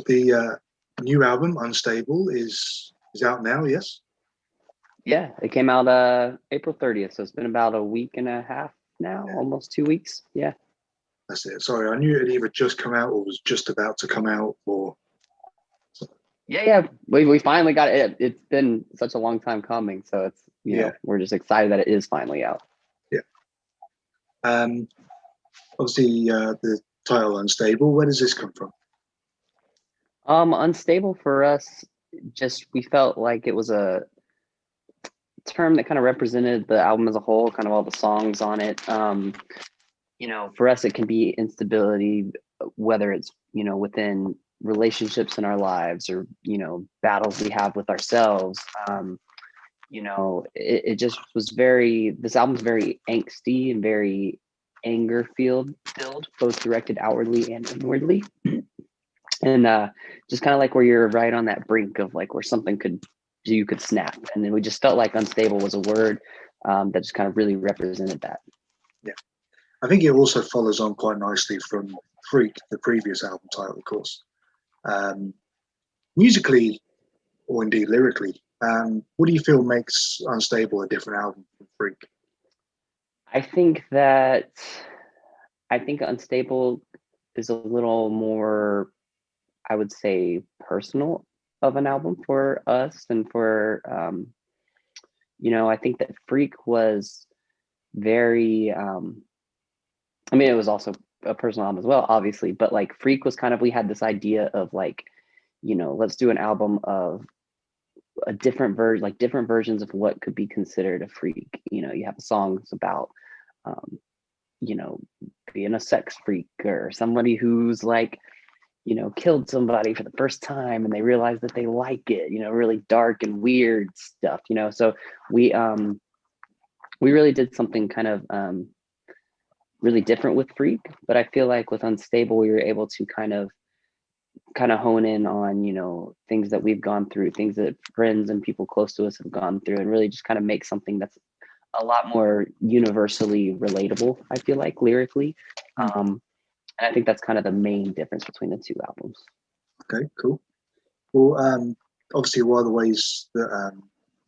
the new album, Unstable, is out now, yes? Yeah, it came out April 30th, so it's been about a week and a half now, almost 2 weeks. Yeah. That's it. Sorry, I knew it had either just come out or was just about to come out, or... Yeah. We finally got it. It's been such a long time coming, so it's we're just excited that it is finally out. Yeah. Obviously, the title Unstable. Where does this come from? Unstable for us, just we felt like it was a term that kind of represented the album as a whole, kind of all the songs on it. For us, it can be instability, whether it's within relationships in our lives or battles we have with ourselves. It just was this album's very angsty and very anger filled, both directed outwardly and inwardly. And just kind of like where you're right on that brink of like where something you could snap. And then we just felt like unstable was a word that just kind of really represented that. Yeah. I think it also follows on quite nicely from Freak, the previous album title, of course. Musically, or indeed lyrically, what do you feel makes Unstable a different album from Freak? I think Unstable is a little more, I would say, personal of an album for us and for, I think that Freak was very, it was also a personal album as well, obviously, but like Freak was kind of, we had this idea of like, let's do an album of a different version, like different versions of what could be considered a freak. You have songs about, being a sex freak or somebody who's like, killed somebody for the first time and they realize that they like it, really dark and weird stuff, So we really did something kind of really different with Freak, but I feel like with Unstable, we were able to kind of hone in on, things that we've gone through, things that friends and people close to us have gone through, and really just kind of make something that's a lot more universally relatable, I feel like, lyrically. And I think that's kind of the main difference between the two albums. Okay, cool. Well, obviously one of the ways that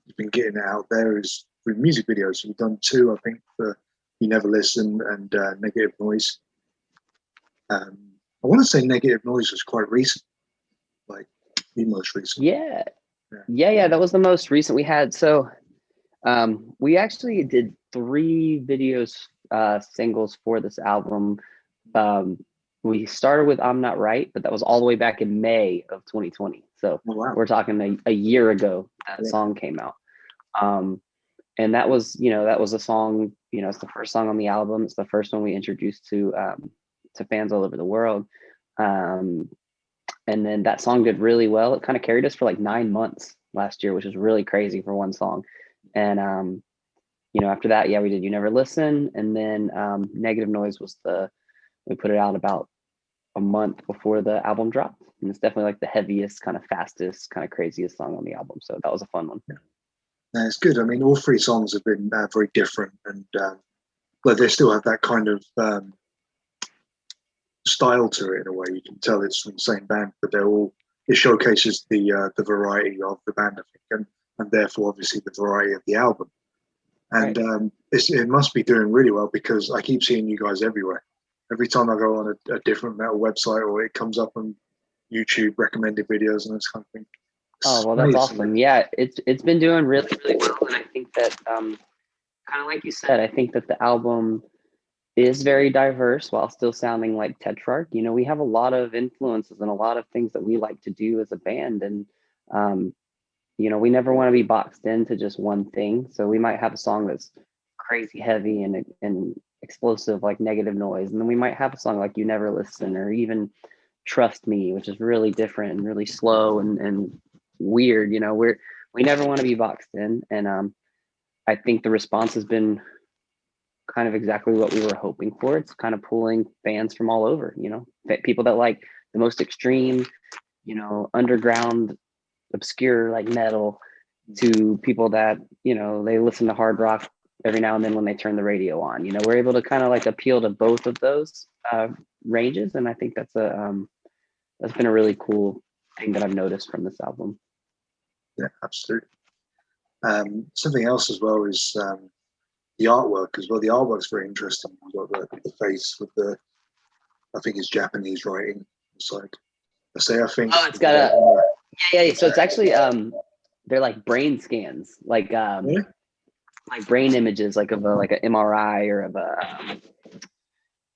you've been getting it out there is through music videos. You've done two, I think, for You Never Listen and Negative Noise. I want to say Negative Noise was quite recent, like the most recent. Yeah, that was the most recent we had. So we actually did 3 videos, singles for this album. We started with I'm Not Right, but that was all the way back in May of 2020. So we're talking a year ago that song came out. And that was a song, it's the first song on the album. It's the first one we introduced to fans all over the world. And then that song did really well. It kind of carried us for like 9 months last year, which was really crazy for one song. And, after that, we did You Never Listen. And then Negative Noise we put it out about a month before the album dropped. And it's definitely like the heaviest, kind of fastest, kind of craziest song on the album. So that was a fun one. Yeah, it's good. I mean, all 3 songs have been very different, and but they still have that kind of style to it in a way. You can tell it's from the same band, but it showcases the variety of the band, I think, and therefore obviously the variety of the album. And right. It must be doing really well, because I keep seeing you guys everywhere. Every time I go on a different metal website, or it comes up on YouTube recommended videos and this kind of thing. Oh, well, that's awesome. Yeah, it's been doing really, really well. And I think that kind of like you said, I think that the album is very diverse while still sounding like Tetrarch. We have a lot of influences and a lot of things that we like to do as a band. And, we never want to be boxed into just one thing. So we might have a song that's crazy heavy and explosive, like Negative Noise. And then we might have a song like You Never Listen, or even Trust Me, which is really different and really slow and weird. We never want to be boxed in. And I think the response has been kind of exactly what we were hoping for. It's kind of pulling fans from all over, people that like the most extreme, underground, obscure like metal, to people that, they listen to hard rock every now and then when they turn the radio on. We're able to kind of like appeal to both of those ranges. And I think that's been a really cool thing that I've noticed from this album. Yeah, absolutely. Something else as well is the artwork as well. The artwork's very interesting. You've got the face with the, I think it's Japanese writing. It's like, I think. Oh, it's got a, yeah. So it's actually, they're like brain scans, like brain images, like of like an MRI or of a,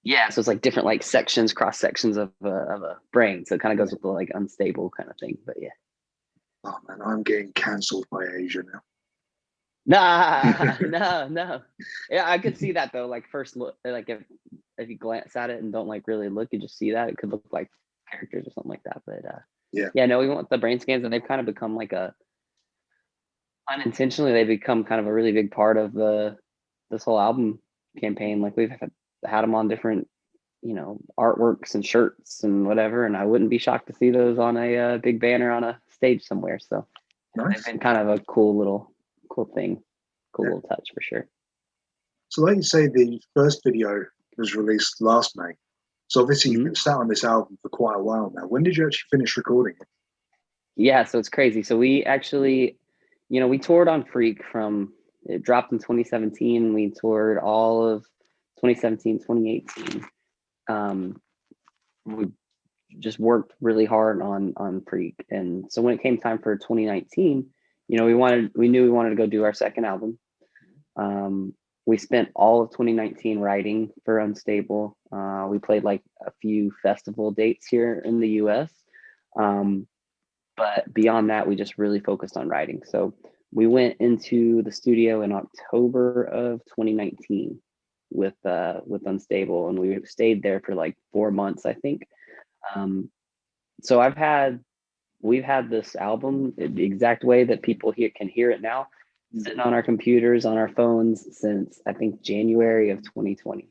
yeah. So it's like different like sections, cross sections of a brain. So it kind of goes with the like unstable kind of thing, but yeah. Oh man, I'm getting cancelled by Asia now. Nah, no. Yeah, I could see that though. Like first look, like if you glance at it and don't like really look, you just see that it could look like characters or something like that. But yeah, no, we want the brain scans, and they've kind of become like unintentionally they become kind of a really big part of this whole album campaign. Like we've had them on different, artworks and shirts and whatever, and I wouldn't be shocked to see those on a big banner on a stage somewhere. So nice. They've been kind of a cool thing, little touch for sure. So like you say, the first video was released last May. So obviously you've been sat on this album for quite a while now. When did you actually finish recording it? Yeah, so it's crazy. So we actually, we toured on Freak it dropped in 2017. We toured all of 2017, 2018. We just worked really hard on Freak. And so when it came time for 2019, we knew we wanted to go do our second album. We spent all of 2019 writing for Unstable. We played like a few festival dates here in the US. But beyond that, we just really focused on writing. So we went into the studio in October of 2019 with Unstable, and we stayed there for like 4 months, I think. So we've had this album the exact way that people can hear it now, sitting on our computers, on our phones since I think January of 2020.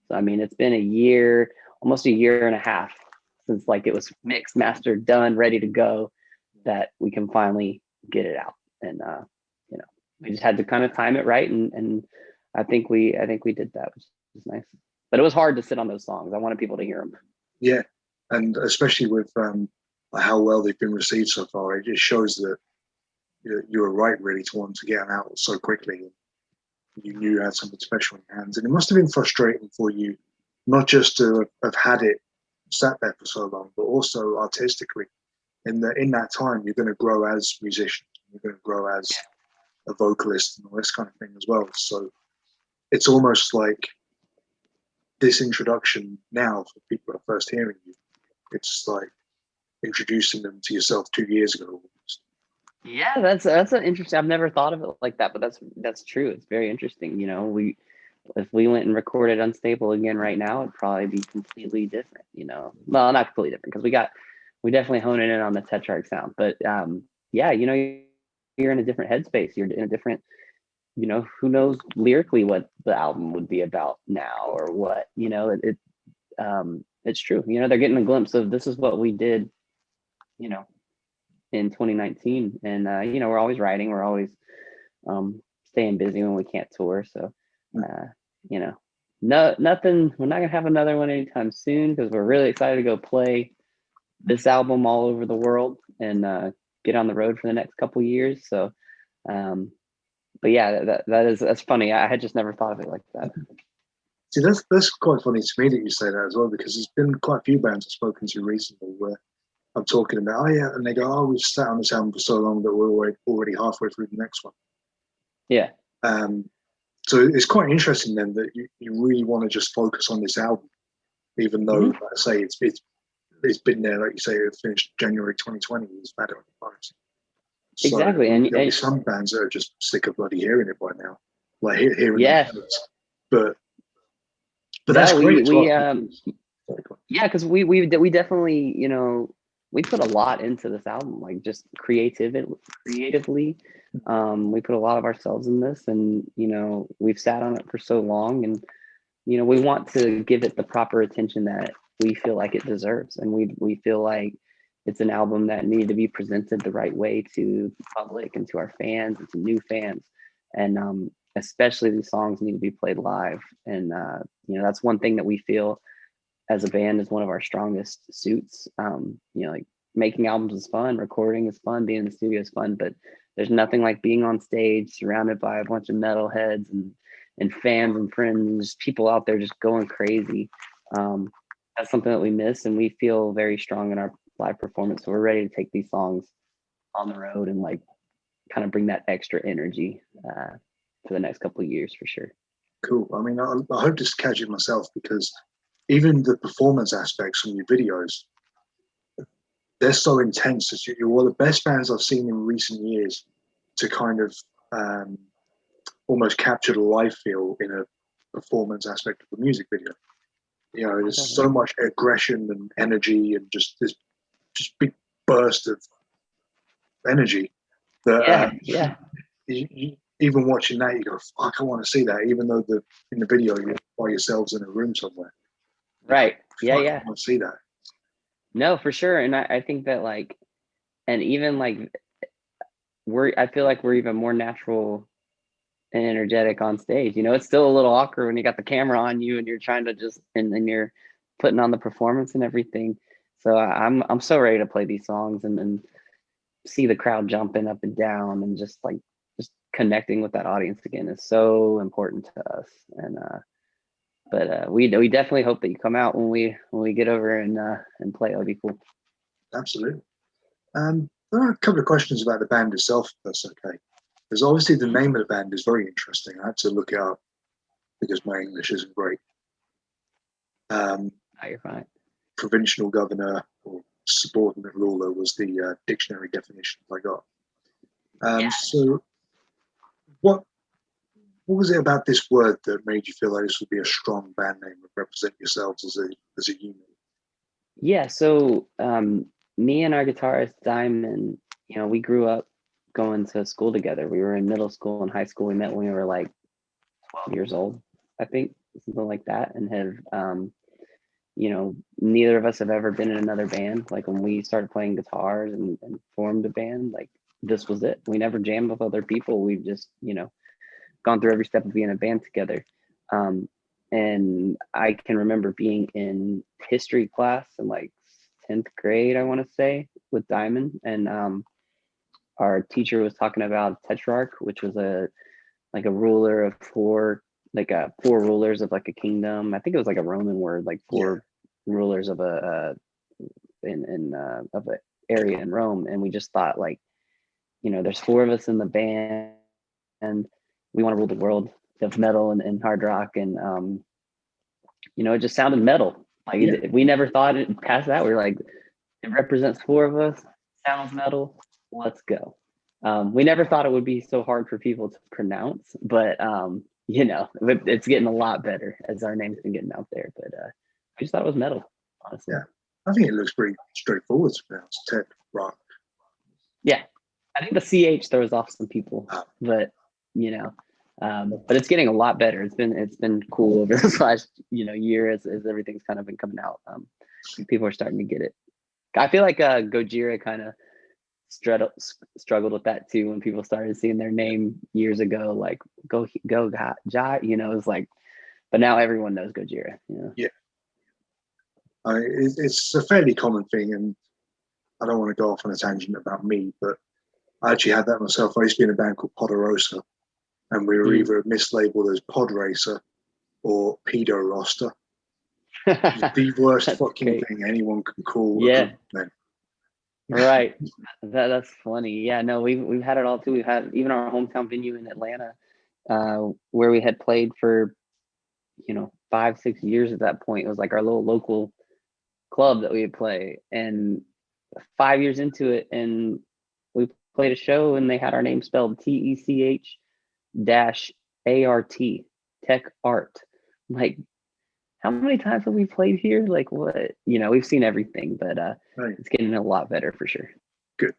So I mean, it's been a year, almost a year and a half since like it was mixed, mastered, done, ready to go, that we can finally get it out. And we just had to kind of time it right, and I think we did that, which is nice. But it was hard to sit on those songs. I wanted people to hear them. Yeah, and especially with how well they've been received so far, it just shows that you were right really to want to get them out so quickly. You knew you had something special in your hands, and it must have been frustrating for you, not just to have had it sat there for so long, but also artistically. In that time, you're going to grow as musicians, you're going to grow as a vocalist and all this kind of thing as well. So it's almost like this introduction now for people that are first hearing you. It's like introducing them to yourself 2 years ago. Almost. Yeah, that's an interesting. I've never thought of it like that, but that's true. It's very interesting. If we went and recorded Unstable again right now, it'd probably be completely different. Well, not completely different, because we definitely hone in on the Tetrarch sound. But yeah, you're in a different headspace. You're in a different, who knows lyrically what the album would be about now, or what, it's true. They're getting a glimpse of this is what we did, in 2019. And, we're always writing, we're always staying busy when we can't tour. So, nothing, we're not gonna have another one anytime soon, because we're really excited to go play this album all over the world and get on the road for the next couple years. So but yeah, that's funny. I had just never thought of it like that. See, that's quite funny to me that you say that as well, because there's been quite a few bands I've spoken to recently where I'm talking about, and they go, we've sat on this album for so long that we're already halfway through the next one. Yeah. So it's quite interesting then that you really want to just focus on this album, even though, like I say, it's been there, like you say, it finished January 2020. It's bad on the phones. So exactly, and there'll be some bands that are just sick of bloody hearing it by now, like hearing it. But that's great. Yeah, because we definitely, we put a lot into this album, like just creatively. We put a lot of ourselves in this, and we've sat on it for so long, and we want to give it the proper attention that we feel like it deserves, and we feel like it's an album that needed to be presented the right way to the public and to our fans and to new fans, and especially these songs need to be played live. And that's one thing that we feel as a band is one of our strongest suits. Like making albums is fun, recording is fun, being in the studio is fun, but there's nothing like being on stage surrounded by a bunch of metalheads and fans and friends, people out there just going crazy. That's something that we miss, and we feel very strong in our live performance. So we're ready to take these songs on the road and like kind of bring that extra energy for the next couple of years for sure. Cool. I mean, I hope to catch it myself, because even the performance aspects from your videos, they're so intense. You're one of the best bands I've seen in recent years to kind of almost capture the live feel in a performance aspect of the music video. You know, there's so much aggression and energy, and just this just big burst of energy that even watching that, you go, fuck, I want to see that, even though in the video you're by yourselves in a room somewhere. Right. I want to see that. No, for sure. And I think that like, and even like I feel like we're even more natural and energetic on stage. You know, it's still a little awkward when you got the camera on you and you're trying to just and you're putting on the performance and everything. So I'm so ready to play these songs and see the crowd jumping up and down, and just connecting with that audience again is so important to us. And but we definitely hope that you come out when we get over and play. It'll be cool. Absolutely. There are a couple of questions about the band itself, if that's okay. Because obviously the name of the band is very interesting. I had to look it up because my English isn't great. You're fine. Provincial governor or subordinate ruler was the dictionary definition I got. So what was it about this word that made you feel like this would be a strong band name and represent yourselves as a unit? Yeah, so me and our guitarist Diamond, you know, we grew up going to school together. We were in middle school and high school. We met when we were like 12 years old, I think, something like that, and have you know, neither of us have ever been in another band. Like when we started playing guitars and formed a band, like this was it. We never jammed with other people. We've just, you know, gone through every step of being a band together. And I can remember being in history class in like 10th grade, I want to say, with Diamond. And our teacher was talking about Tetrarch, which was a ruler of four rulers of like a kingdom. I think it was like a Roman word, like four rulers of of an area in Rome. And we just thought, like, you know, there's four of us in the band and we want to rule the world of metal and hard rock. And you know, it just sounded metal. Like we never thought it past that. We were like, it represents four of us, sounds metal, let's go. We never thought it would be so hard for people to pronounce, but you know, it's getting a lot better as our name's been getting out there. But I just thought it was metal, honestly. Yeah, I think it looks pretty straightforward to pronounce. Tetrarch. Yeah, I think the CH throws off some people, but you know, but it's getting a lot better. It's been cool over this last, you know, year as everything's kind of been coming out. People are starting to get it. I feel like Gojira kind of struggled with that too when people started seeing their name years ago, like go Ja, you know, it's like, but now everyone knows Gojira. You know? Yeah, it's a fairly common thing, and I don't want to go off on a tangent about me, but I actually had that myself. I used to be in a band called Poderosa, and we were either mislabeled as Pod Racer or Pedo Roster. The worst fucking thing anyone can call. Yeah. Right. That's funny. Yeah, no, we've had it all too. We've had even our hometown venue in Atlanta, where we had played for, you know, 5-6 years at that point. It was like our little local club that we would play. And 5 years into it, and we played a show and they had our name spelled TECH-ART, Tech Art. Like, how many times have we played here? Like, what, you know, we've seen everything, but right. It's getting a lot better for sure. Good.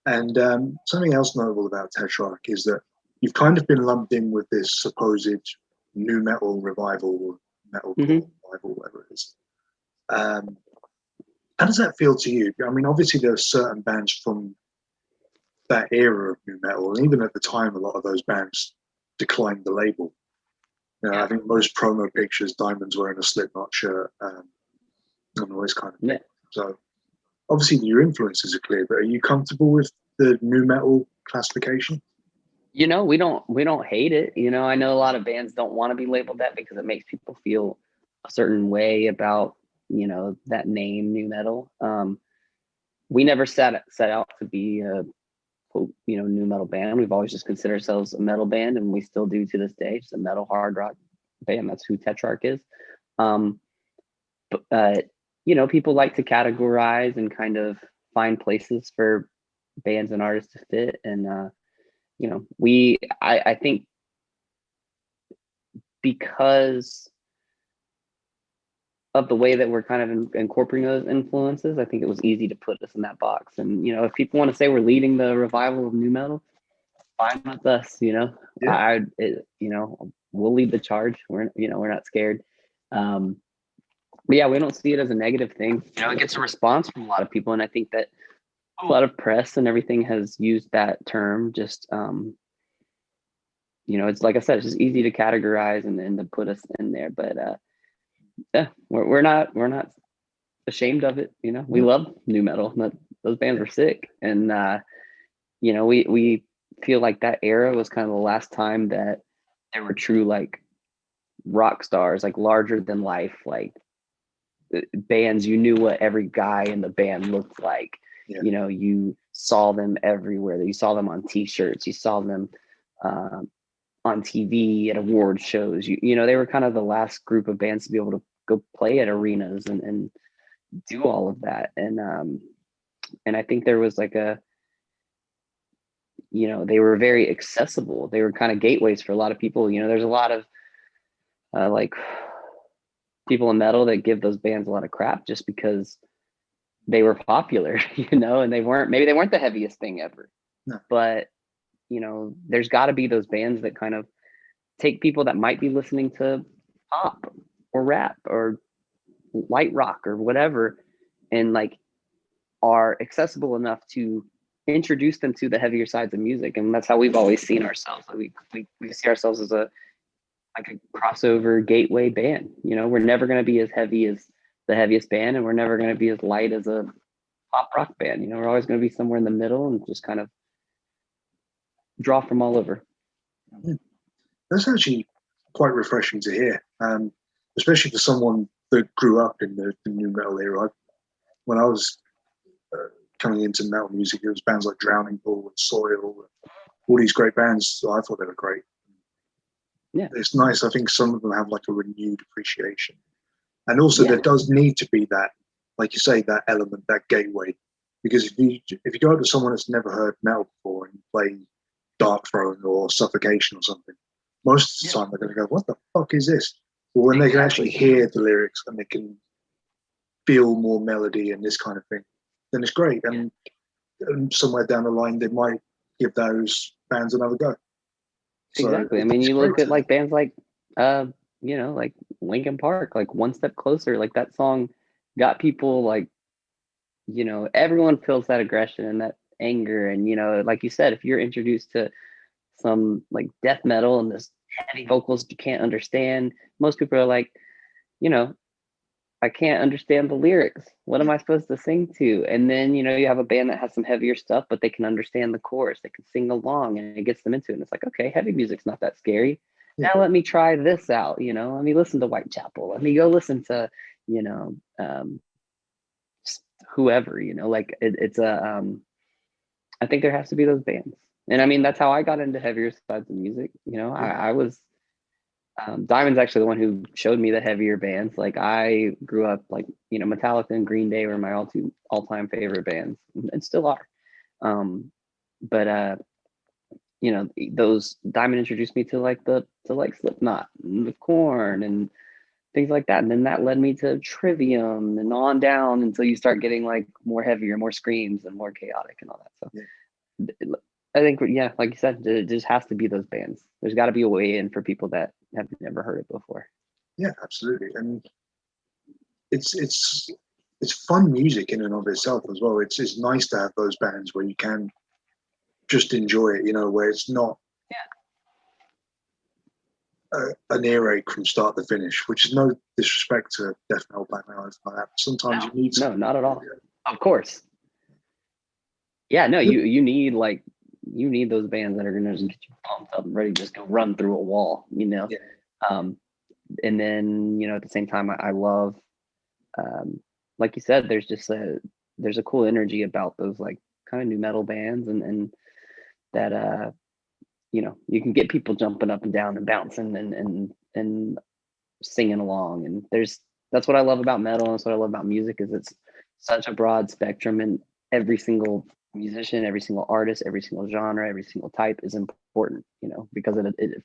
And something else notable about Tetrarch is that you've kind of been lumped in with this supposed new metal revival or metal revival, whatever it is. How does that feel to you? I mean, obviously there are certain bands from that era of new metal, and even at the time, a lot of those bands declined the label. You know, I think most promo pictures, Diamond's wearing a Slipknot shirt, and all this kind of thing. So obviously your influences are clear, but are you comfortable with the nu metal classification? You know, we don't hate it. You know, I know a lot of bands don't want to be labeled that because it makes people feel a certain way about, you know, that name, nu metal. We never set out to be a, you know, nu metal band. We've always just considered ourselves a metal band, and we still do to this day. Just a metal hard rock band. That's who Tetrarch is. But you know, people like to categorize and kind of find places for bands and artists to fit. And you know, I think because of the way that we're kind of incorporating those influences, I think it was easy to put us in that box. And you know, if people want to say we're leading the revival of nu metal, fine with us. You know, Yeah. you know, we'll lead the charge. We're not scared. But yeah, we don't see it as a negative thing. You know, it gets a response from a lot of people, and I think that a lot of press and everything has used that term. Just you know, it's like I said, it's just easy to categorize and to put us in there. But yeah, we're not ashamed of it. You know, we love nu metal. Those bands were sick, and you know, we feel like that era was kind of the last time that there were true like rock stars, like larger than life, like bands. You knew what every guy in the band looked like. Yeah. You know, you saw them everywhere. You saw them on T-shirts. You saw them on TV at award shows. You know, they were kind of the last group of bands to be able to go play at arenas and do all of that. And I think there was like a, you know, they were very accessible. They were kind of gateways for a lot of people. You know, there's a lot of like people in metal that give those bands a lot of crap just because they were popular, you know, and maybe they weren't the heaviest thing ever. No. But, you know, there's got to be those bands that kind of take people that might be listening to pop or rap or light rock or whatever, and like are accessible enough to introduce them to the heavier sides of music. And that's how we've always seen ourselves. Like we see ourselves as a crossover gateway band. You know, we're never going to be as heavy as the heaviest band, and we're never going to be as light as a pop rock band. You know, we're always going to be somewhere in the middle and just kind of draw from all over. That's actually quite refreshing to hear, especially for someone that grew up in the nu metal era. When I was coming into metal music, it was bands like Drowning Pool and Soil, all these great bands. So I thought they were great. Yeah, it's nice. I think some of them have like a renewed appreciation, and also there does need to be that, like you say, that element, that gateway. Because if you go up to someone that's never heard metal before and play Dark Throne or Suffocation or something, most of the time they're going to go, "What the fuck is this?" But when they can actually hear the lyrics and they can feel more melody and this kind of thing, then it's great. And somewhere down the line, they might give those bands another go. Exactly. So I mean, you look at like bands like, you know, like Linkin Park, like One Step Closer, like that song got people like, you know, everyone feels that aggression and that anger. And, you know, like you said, if you're introduced to some like death metal and this heavy vocals you can't understand, most people are like, you know, I can't understand the lyrics. What am I supposed to sing to? And then, you know, you have a band that has some heavier stuff, but they can understand the chorus. They can sing along and it gets them into it. And it's like, okay, heavy music's not that scary. Now let me try this out. You know, let me listen to Whitechapel. Let me go listen to, you know, whoever, you know, like it's a, I think there has to be those bands. And I mean, that's how I got into heavier sides of music. You know, I was, Diamond's actually the one who showed me the heavier bands. Like I grew up like, you know, Metallica and Green Day were my all-time favorite bands and still are. But you know, those Diamond introduced me to like Slipknot and the Korn and things like that. And then that led me to Trivium and on down until you start getting like more heavier, more screams and more chaotic and all that. So I think, yeah, like you said, there just has to be those bands. There's got to be a way in for people that have never heard it before. Yeah, absolutely. And it's fun music in and of itself as well. It's nice to have those bands where you can just enjoy it, you know, where it's not an earache from start to finish, which is no disrespect to death metal, black metal, like that. Sometimes you need no, not at all. Of course. Yeah, no, you need like, you need those bands that are gonna just get you pumped up and ready to just go run through a wall, you know. Yeah. And then, you know, at the same time, I love, like you said, there's a cool energy about those like kind of new metal bands, and that you know, you can get people jumping up and down and bouncing and singing along. And that's what I love about metal, and that's what I love about music, is it's such a broad spectrum, and every single musician, every single artist, every single genre, every single type is important, you know, because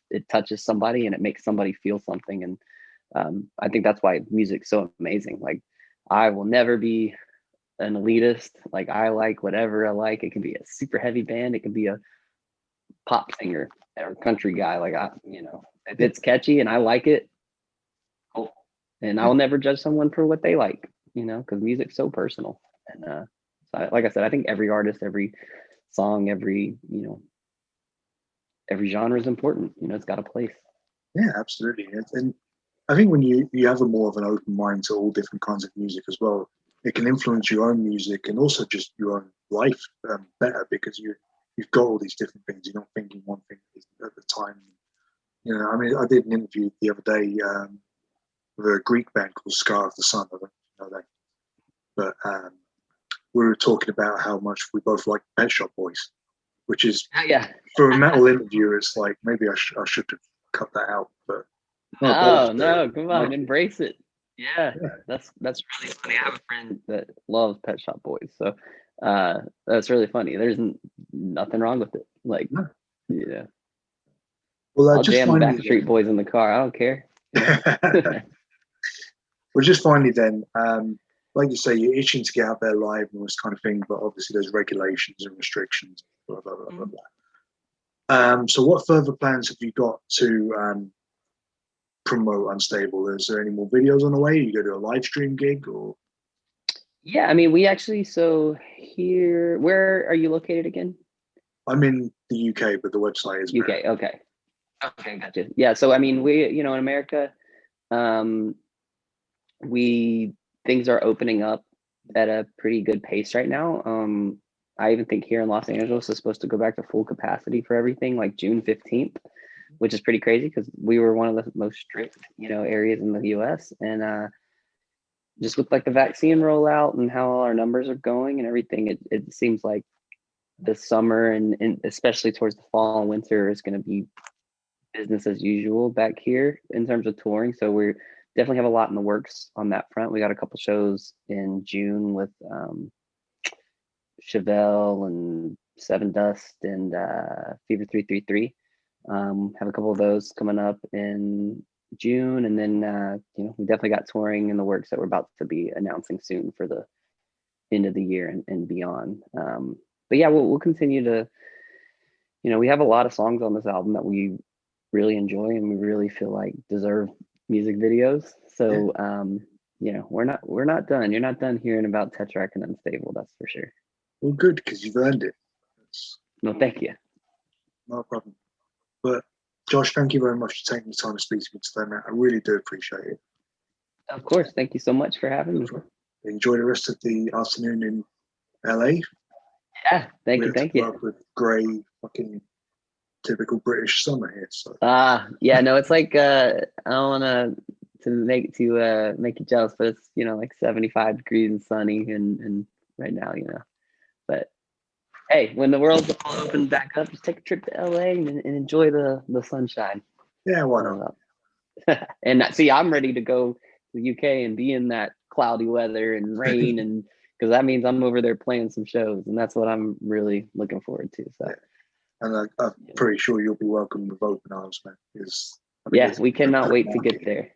it touches somebody and it makes somebody feel something. And I think that's why music's so amazing. Like, I will never be an elitist. Like, I like whatever I like. It can be a super heavy band, it can be a pop singer or country guy. Like, you know, if it's catchy and I like it, cool. And I will never judge someone for what they like, you know, because music's so personal. And so like I said, I think every artist, every song, every, you know, every genre is important. You know, it's got a place. Yeah, absolutely. And I think when you have a more of an open mind to all different kinds of music as well, it can influence your own music and also just your own life better, because you've got all these different things. You're not thinking one thing at the time. You know, I mean, I did an interview the other day with a Greek band called Scar of the Sun. I don't know that, but we were talking about how much we both like Pet Shop Boys, which is, Yeah. for a metal interview, it's like, maybe I should have cut that out, but oh no, come on, embrace it. Yeah, that's really funny. I have a friend that loves Pet Shop Boys, so that's really funny. There's nothing wrong with it. Like, yeah. Well, I'll jam Backstreet Boys in the car. I don't care. Well, just finally then, like you say, you're itching to get out there live and all this kind of thing, but obviously there's regulations and restrictions, blah, blah, blah, blah, blah. So what further plans have you got to promote Unstable? Is there any more videos on the way? You go to a live stream gig, or? Yeah, I mean, we actually, so here, where are you located again? I'm in the UK, but the website is UK. Okay. Okay, gotcha. Yeah, so I mean, we, you know, in America, things are opening up at a pretty good pace right now. I even think here in Los Angeles is supposed to go back to full capacity for everything like June 15th, which is pretty crazy because we were one of the most strict, you know, areas in the US. And just with like the vaccine rollout and how our numbers are going and everything, it seems like the summer and especially towards the fall and winter is going to be business as usual back here in terms of touring. So we're definitely have a lot in the works on that front. We got a couple shows in June with Chevelle and Seven Dust and Fever 333. Have a couple of those coming up in June, and then you know, we definitely got touring in the works that we're about to be announcing soon for the end of the year and beyond. But yeah, we'll continue to, you know, we have a lot of songs on this album that we really enjoy and we really feel like deserve music videos. So you know, we're not done. You're not done hearing about Tetrarch and Unstable, that's for sure. Well, good, because you've earned it. No, thank you. No problem. But Josh, thank you very much for taking the time to speak to me today, man. I really do appreciate it. Of course. Thank you so much for having me. Enjoy the rest of the afternoon in LA. Yeah, thank you. Thank you. With grey, fucking typical British summer here. So. Yeah, no, it's like I don't want to make you jealous, but it's, you know, like 75 degrees and sunny and right now, you know. But hey, when the world's all open back up, just take a trip to LA and enjoy the sunshine. Yeah, why not? And see, I'm ready to go to the UK and be in that cloudy weather and rain, and because that means I'm over there playing some shows, and that's what I'm really looking forward to. So, and I'm pretty sure you'll be welcomed with open arms, man. Yeah, we cannot wait to get there.